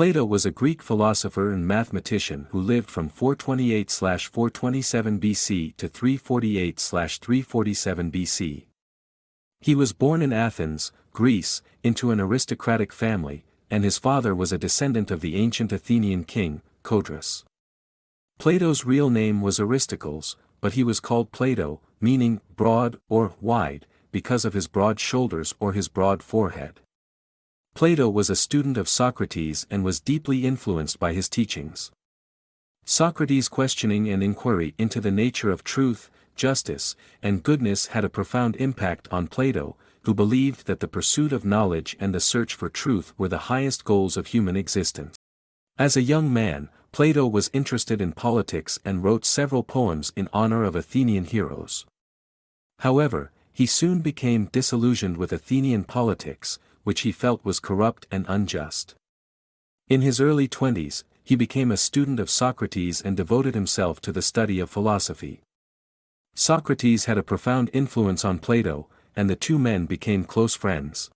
Plato was a Greek philosopher and mathematician who lived from 428–427 BC to 348–347 BC. He was born in Athens, Greece, into an aristocratic family, and his father was a descendant of the ancient Athenian king, Codrus. Plato's real name was Aristocles, but he was called Plato, meaning broad or wide, because of his broad shoulders or his broad forehead. Plato was a student of Socrates and was deeply influenced by his teachings. Socrates' questioning and inquiry into the nature of truth, justice, and goodness had a profound impact on Plato, who believed that the pursuit of knowledge and the search for truth were the highest goals of human existence. As a young man, Plato was interested in politics and wrote several poems in honor of Athenian heroes. However, he soon became disillusioned with Athenian politics, which he felt was corrupt and unjust. In his early 20s, he became a student of Socrates and devoted himself to the study of philosophy. Socrates had a profound influence on Plato, and the two men became close friends.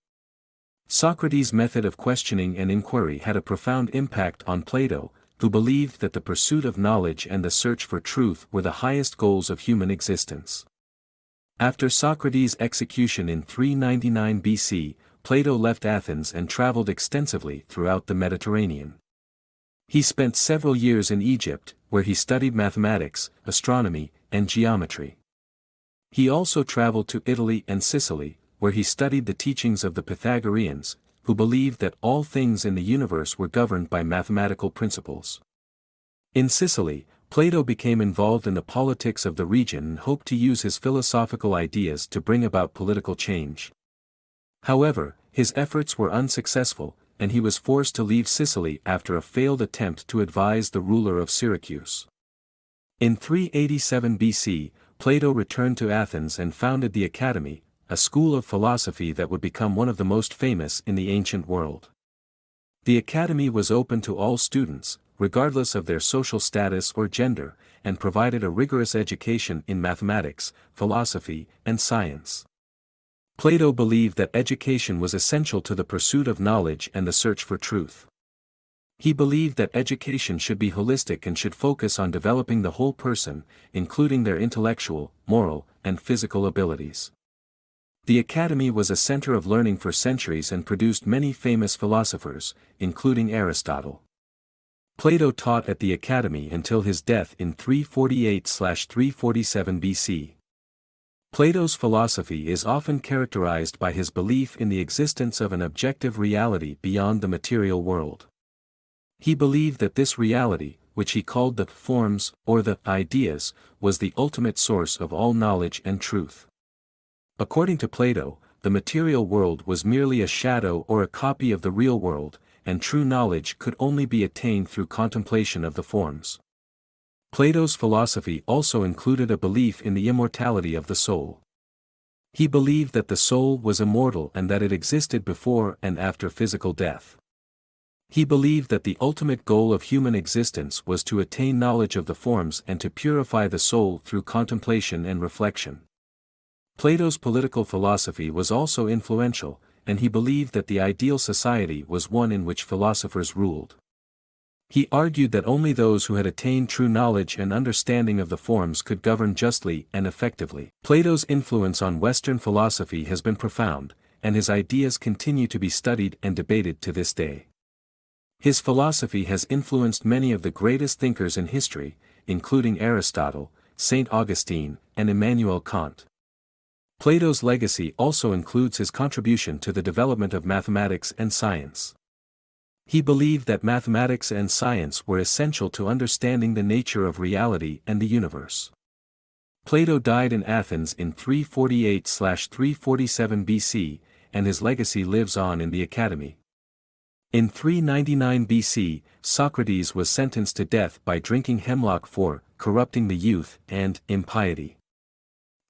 Socrates' method of questioning and inquiry had a profound impact on Plato, who believed that the pursuit of knowledge and the search for truth were the highest goals of human existence. After Socrates' execution in 399 BC, Plato left Athens and traveled extensively throughout the Mediterranean. He spent several years in Egypt, where he studied mathematics, astronomy, and geometry. He also traveled to Italy and Sicily, where he studied the teachings of the Pythagoreans, who believed that all things in the universe were governed by mathematical principles. In Sicily, Plato became involved in the politics of the region and hoped to use his philosophical ideas to bring about political change. However, his efforts were unsuccessful, and he was forced to leave Sicily after a failed attempt to advise the ruler of Syracuse. In 387 BC, Plato returned to Athens and founded the Academy, a school of philosophy that would become one of the most famous in the ancient world. The Academy was open to all students, regardless of their social status or gender, and provided a rigorous education in mathematics, philosophy, and science. Plato believed that education was essential to the pursuit of knowledge and the search for truth. He believed that education should be holistic and should focus on developing the whole person, including their intellectual, moral, and physical abilities. The Academy was a center of learning for centuries and produced many famous philosophers, including Aristotle. Plato taught at the Academy until his death in 348–347 BC. Plato's philosophy is often characterized by his belief in the existence of an objective reality beyond the material world. He believed that this reality, which he called the forms, or the ideas, was the ultimate source of all knowledge and truth. According to Plato, the material world was merely a shadow or a copy of the real world, and true knowledge could only be attained through contemplation of the forms. Plato's philosophy also included a belief in the immortality of the soul. He believed that the soul was immortal and that it existed before and after physical death. He believed that the ultimate goal of human existence was to attain knowledge of the forms and to purify the soul through contemplation and reflection. Plato's political philosophy was also influential, and he believed that the ideal society was one in which philosophers ruled. He argued that only those who had attained true knowledge and understanding of the forms could govern justly and effectively. Plato's influence on Western philosophy has been profound, and his ideas continue to be studied and debated to this day. His philosophy has influenced many of the greatest thinkers in history, including Aristotle, Saint Augustine, and Immanuel Kant. Plato's legacy also includes his contribution to the development of mathematics and science. He believed that mathematics and science were essential to understanding the nature of reality and the universe. Plato died in Athens in 348–347 BC, and his legacy lives on in the Academy. In 399 BC, Socrates was sentenced to death by drinking hemlock for corrupting the youth and impiety.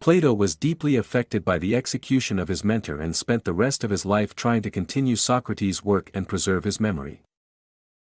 Plato was deeply affected by the execution of his mentor and spent the rest of his life trying to continue Socrates' work and preserve his memory.